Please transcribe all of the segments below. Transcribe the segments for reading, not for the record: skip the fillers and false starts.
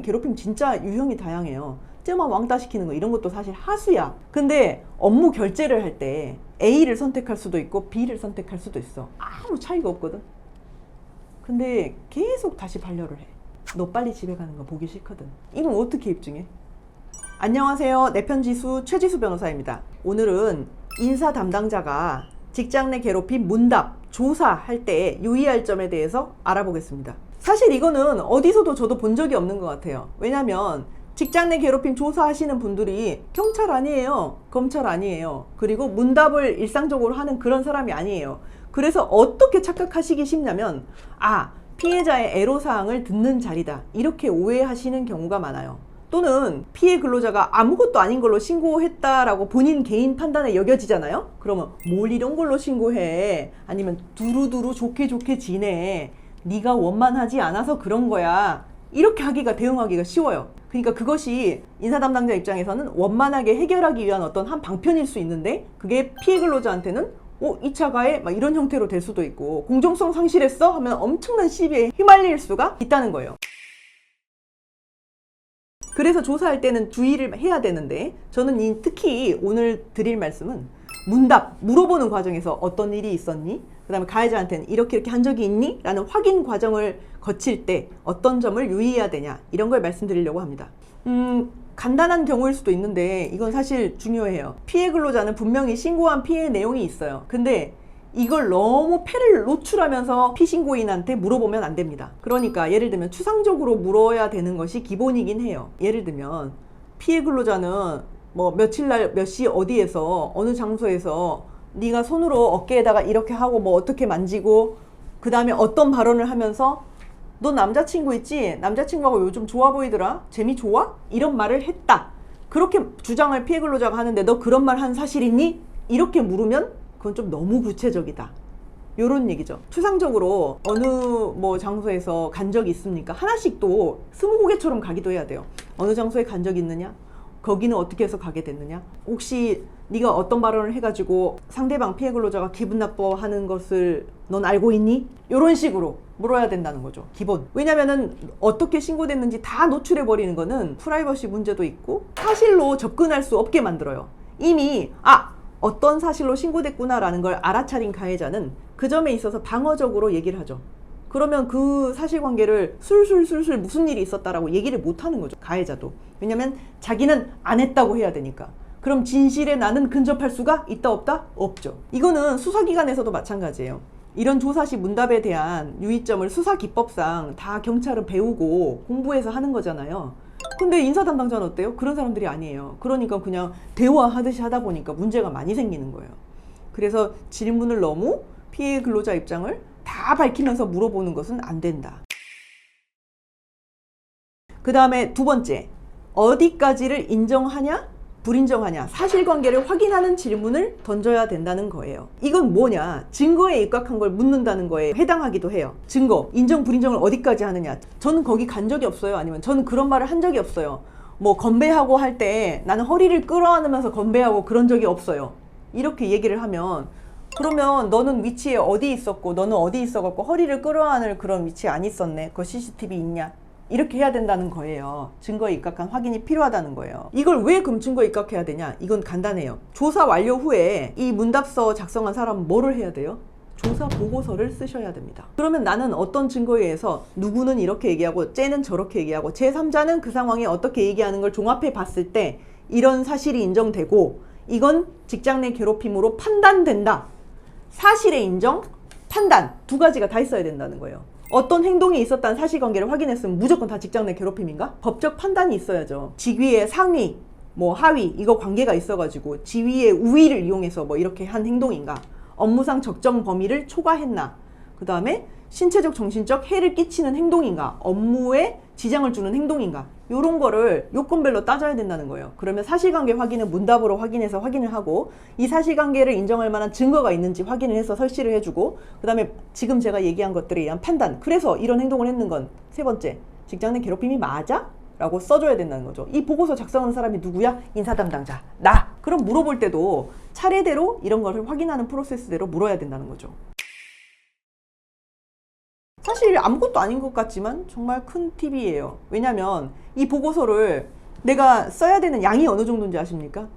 내 괴롭힘 진짜 유형이 다양해요. 쟤만 왕따 시키는 거 이런 것도 사실 하수야. 근데 업무 결제를 할 때 A를 선택할 수도 있고 B를 선택할 수도 있어. 아무 차이가 없거든. 근데 계속 다시 반려를 해. 너 빨리 집에 가는 거 보기 싫거든. 이건 어떻게 입증해? 안녕하세요. 내 편 지수 최지수 변호사입니다. 오늘은 인사 담당자가 직장 내 괴롭힘 문답, 조사할 때 유의할 점에 대해서 알아보겠습니다. 사실 이거는 어디서도 저도 본 적이 없는 것 같아요. 왜냐면 직장 내 괴롭힘 조사하시는 분들이 경찰 아니에요. 검찰 아니에요. 그리고 문답을 일상적으로 하는 그런 사람이 아니에요. 그래서 어떻게 착각하시기 쉽냐면 피해자의 애로사항을 듣는 자리다. 이렇게 오해하시는 경우가 많아요. 또는 피해 근로자가 아무것도 아닌 걸로 신고했다라고 본인 개인 판단에 여겨지잖아요. 그러면 뭘 이런 걸로 신고해. 아니면 두루두루 좋게 지내. 네가 원만하지 않아서 그런 거야. 이렇게 대응하기가 쉬워요. 그러니까 그것이 인사 담당자 입장에서는 원만하게 해결하기 위한 어떤 한 방편일 수 있는데, 그게 피해 근로자한테는 이 차가해? 막 이런 형태로 될 수도 있고, 공정성 상실했어? 하면 엄청난 시비에 휘말릴 수가 있다는 거예요. 그래서 조사할 때는 주의를 해야 되는데, 저는 특히 오늘 드릴 말씀은 문답, 물어보는 과정에서 어떤 일이 있었니? 그 다음에 가해자한테는 이렇게 한 적이 있니? 라는 확인 과정을 거칠 때 어떤 점을 유의해야 되냐, 이런 걸 말씀드리려고 합니다. 간단한 경우일 수도 있는데 이건 사실 중요해요. 피해 근로자는 분명히 신고한 피해 내용이 있어요. 근데 이걸 너무 패를 노출하면서 피신고인한테 물어보면 안 됩니다. 그러니까 예를 들면 추상적으로 물어야 되는 것이 기본이긴 해요. 예를 들면 피해 근로자는 뭐 며칠날 몇 시 어디에서 어느 장소에서 네가 손으로 어깨에다가 이렇게 하고 뭐 어떻게 만지고, 그 다음에 어떤 발언을 하면서 너 남자친구 있지? 남자친구하고 요즘 좋아 보이더라? 재미 좋아? 이런 말을 했다. 그렇게 주장을 피해 근로자가 하는데 너 그런 말 한 사실 있니? 이렇게 물으면 그건 좀 너무 구체적이다. 요런 얘기죠. 추상적으로 어느 장소에서 간 적이 있습니까? 하나씩 또 스무고개처럼 가기도 해야 돼요. 어느 장소에 간 적이 있느냐? 거기는 어떻게 해서 가게 됐느냐? 혹시 네가 어떤 발언을 해가지고 상대방 피해 근로자가 기분 나빠하는 것을 넌 알고 있니? 이런 식으로 물어야 된다는 거죠. 기본. 왜냐면은 어떻게 신고됐는지 다 노출해버리는 거는 프라이버시 문제도 있고 사실로 접근할 수 없게 만들어요. 이미 어떤 사실로 신고됐구나라는 걸 알아차린 가해자는 그 점에 있어서 방어적으로 얘기를 하죠. 그러면 그 사실관계를 술술 무슨 일이 있었다라고 얘기를 못하는 거죠. 가해자도. 왜냐면 자기는 안 했다고 해야 되니까. 그럼 진실에 나는 근접할 수가 있다 없다? 없죠. 이거는 수사기관에서도 마찬가지예요. 이런 조사시 문답에 대한 유의점을 수사기법상 다 경찰은 배우고 공부해서 하는 거잖아요. 근데 인사 담당자는 어때요? 그런 사람들이 아니에요. 그러니까 그냥 대화하듯이 하다 보니까 문제가 많이 생기는 거예요. 그래서 질문을 너무 피해 근로자 입장을 다 밝히면서 물어보는 것은 안 된다. 그 다음에 두 번째, 어디까지를 인정하냐? 불인정하냐? 사실관계를 확인하는 질문을 던져야 된다는 거예요. 이건 뭐냐? 증거에 입각한 걸 묻는다는 거에 해당하기도 해요. 증거, 인정, 불인정을 어디까지 하느냐? 저는 거기 간 적이 없어요. 아니면 저는 그런 말을 한 적이 없어요. 건배하고 할 때 나는 허리를 끌어안으면서 건배하고 그런 적이 없어요. 이렇게 얘기를 하면, 그러면 너는 위치에 어디 있었고 너는 어디 있어갖고 허리를 끌어안을 그런 위치에 안 있었네. 그거 CCTV 있냐? 이렇게 해야 된다는 거예요. 증거에 입각한 확인이 필요하다는 거예요. 이걸 왜 그럼 증거에 입각해야 되냐? 이건 간단해요. 조사 완료 후에 이 문답서 작성한 사람은 뭐를 해야 돼요? 조사 보고서를 쓰셔야 됩니다. 그러면 나는 어떤 증거에 의해서 누구는 이렇게 얘기하고 쟤는 저렇게 얘기하고 제3자는 그 상황에 어떻게 얘기하는 걸 종합해 봤을 때 이런 사실이 인정되고 이건 직장 내 괴롭힘으로 판단된다. 사실의 인정, 판단 두 가지가 다 있어야 된다는 거예요. 어떤 행동이 있었다는 사실관계를 확인했으면 무조건 다 직장 내 괴롭힘인가? 법적 판단이 있어야죠. 직위의 상위, 하위 이거 관계가 있어가지고 지위의 우위를 이용해서 이렇게 한 행동인가? 업무상 적정 범위를 초과했나? 그 다음에 신체적 정신적 해를 끼치는 행동인가? 업무에 지장을 주는 행동인가? 요런 거를 요건별로 따져야 된다는 거예요. 그러면 사실관계 확인은 문답으로 확인해서 확인을 하고 이 사실관계를 인정할 만한 증거가 있는지 확인을 해서 설치를 해주고, 그 다음에 지금 제가 얘기한 것들에 의한 판단, 그래서 이런 행동을 했는 건 세 번째, 직장 내 괴롭힘이 맞아? 라고 써줘야 된다는 거죠. 이 보고서 작성하는 사람이 누구야? 인사 담당자, 나! 그럼 물어볼 때도 차례대로 이런 거를 확인하는 프로세스대로 물어야 된다는 거죠. 사실 아무것도 아닌 것 같지만 정말 큰 팁이에요. 왜냐면 이 보고서를 내가 써야 되는 양이 어느 정도인지 아십니까?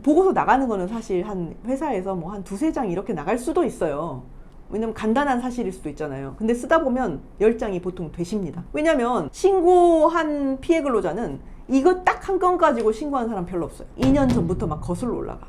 보고서 나가는 거는 사실 한 회사에서 뭐 한 두세 장 이렇게 나갈 수도 있어요. 왜냐면 간단한 사실일 수도 있잖아요. 근데 쓰다 보면 10장이 보통 되십니다. 왜냐면 신고한 피해 근로자는 이거 딱 한 건 가지고 신고한 사람 별로 없어요. 2년 전부터 막 거슬러 올라가.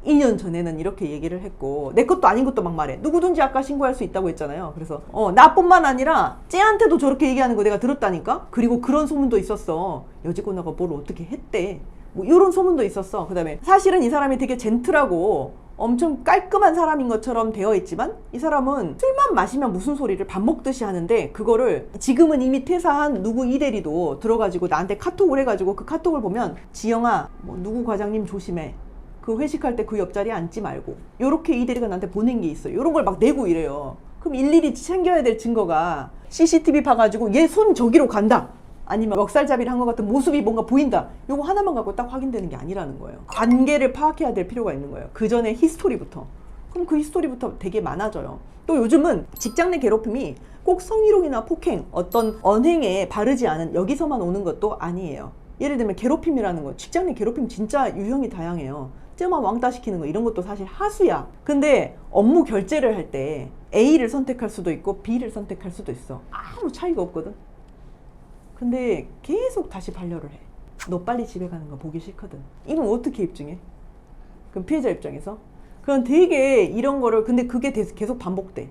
2년 전에는 이렇게 얘기를 했고 내 것도 아닌 것도 막 말해. 누구든지 아까 신고할 수 있다고 했잖아요. 그래서 나뿐만 아니라 쟤한테도 저렇게 얘기하는 거 내가 들었다니까. 그리고 그런 소문도 있었어. 여직원하고 뭘 어떻게 했대. 뭐 이런 소문도 있었어. 그 다음에 사실은 이 사람이 되게 젠틀하고 엄청 깔끔한 사람인 것처럼 되어 있지만 이 사람은 술만 마시면 무슨 소리를 밥 먹듯이 하는데 그거를 지금은 이미 퇴사한 누구 이대리도 들어가지고 나한테 카톡을 해가지고 그 카톡을 보면 지영아 뭐 누구 과장님 조심해. 그 회식할 때 그 옆자리에 앉지 말고 요렇게 이대리가 나한테 보낸 게 있어요. 요런 걸 막 내고 이래요. 그럼 일일이 챙겨야 될 증거가 CCTV 봐가지고 얘 손 저기로 간다. 아니면 멱살잡이를 한 것 같은 모습이 뭔가 보인다. 요거 하나만 갖고 딱 확인되는 게 아니라는 거예요. 관계를 파악해야 될 필요가 있는 거예요. 그 전에 히스토리부터. 그럼 그 히스토리부터 되게 많아져요. 또 요즘은 직장 내 괴롭힘이 꼭 성희롱이나 폭행, 어떤 언행에 바르지 않은 여기서만 오는 것도 아니에요. 예를 들면 괴롭힘이라는 거, 직장 내 괴롭힘 진짜 유형이 다양해요. 쟤만 왕따 시키는 거 이런 것도 사실 하수야. 근데 업무 결제를 할 때 A를 선택할 수도 있고 B를 선택할 수도 있어. 아무 차이가 없거든. 근데 계속 다시 반려를 해. 너 빨리 집에 가는 거 보기 싫거든. 이건 어떻게 입증해? 그럼 피해자 입장에서 그럼 되게 이런 거를 근데 그게 계속 반복돼.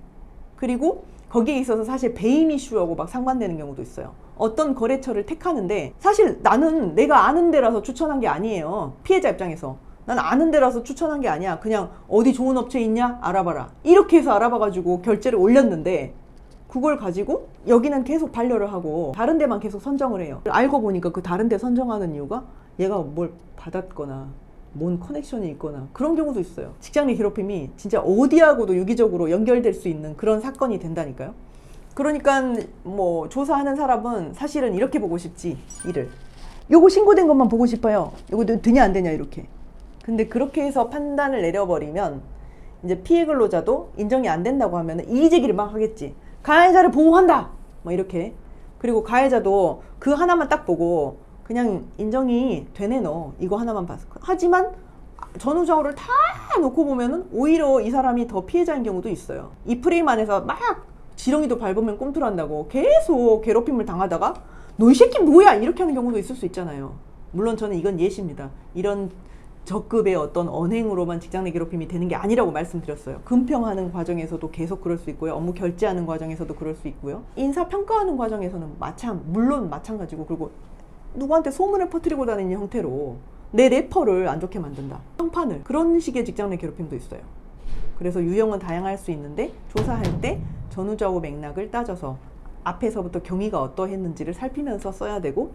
그리고 거기에 있어서 사실 배임 이슈하고 막 상반되는 경우도 있어요. 어떤 거래처를 택하는데 사실 나는 내가 아는 데라서 추천한 게 아니에요. 피해자 입장에서 난 아는 데라서 추천한 게 아니야. 그냥 어디 좋은 업체 있냐? 알아봐라. 이렇게 해서 알아봐가지고 결제를 올렸는데 그걸 가지고 여기는 계속 반려를 하고 다른 데만 계속 선정을 해요. 알고 보니까 그 다른 데 선정하는 이유가 얘가 뭘 받았거나 뭔 커넥션이 있거나 그런 경우도 있어요. 직장 내 괴롭힘이 진짜 어디하고도 유기적으로 연결될 수 있는 그런 사건이 된다니까요. 그러니까 뭐 조사하는 사람은 사실은 이렇게 보고 싶지. 이를 요거 신고된 것만 보고 싶어요. 요거 되냐 안 되냐 이렇게. 근데 그렇게 해서 판단을 내려버리면 이제 피해 근로자도 인정이 안 된다고 하면 이의제기를 막 하겠지. 가해자를 보호한다! 뭐 이렇게. 그리고 가해자도 그 하나만 딱 보고 그냥 인정이 되네 너. 이거 하나만 봤어. 하지만 전후좌우를 다 놓고 보면은 오히려 이 사람이 더 피해자인 경우도 있어요. 이 프레임 안에서 막 지렁이도 밟으면 꿈틀한다고 계속 괴롭힘을 당하다가 너 이 새끼 뭐야! 이렇게 하는 경우도 있을 수 있잖아요. 물론 저는 이건 예시입니다. 이런 저급의 어떤 언행으로만 직장 내 괴롭힘이 되는 게 아니라고 말씀드렸어요. 금평하는 과정에서도 계속 그럴 수 있고요. 업무 결제하는 과정에서도 그럴 수 있고요. 인사평가하는 과정에서는 물론 마찬가지고 그리고 누구한테 소문을 퍼뜨리고 다니는 형태로 내 래퍼를 안 좋게 만든다. 평판을. 그런 식의 직장 내 괴롭힘도 있어요. 그래서 유형은 다양할 수 있는데 조사할 때 전후좌우 맥락을 따져서 앞에서부터 경위가 어떠했는지를 살피면서 써야 되고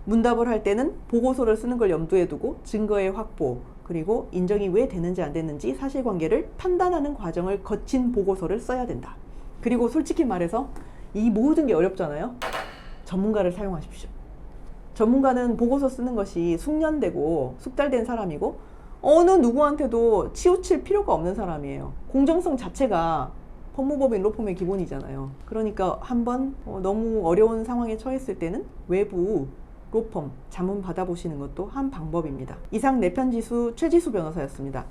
문답을 할 때는 보고서를 쓰는 걸 염두에 두고 증거의 확보 그리고 인정이 왜 되는지 안 되는지 사실관계를 판단하는 과정을 거친 보고서를 써야 된다. 그리고 솔직히 말해서 이 모든 게 어렵잖아요. 전문가를 사용하십시오. 전문가는 보고서 쓰는 것이 숙련되고 숙달된 사람이고 어느 누구한테도 치우칠 필요가 없는 사람이에요. 공정성 자체가 법무법인 로펌의 기본이잖아요. 그러니까 한번 너무 어려운 상황에 처했을 때는 외부 로펌 자문 받아보시는 것도 한 방법입니다. 이상 내편지수 최지수 변호사였습니다.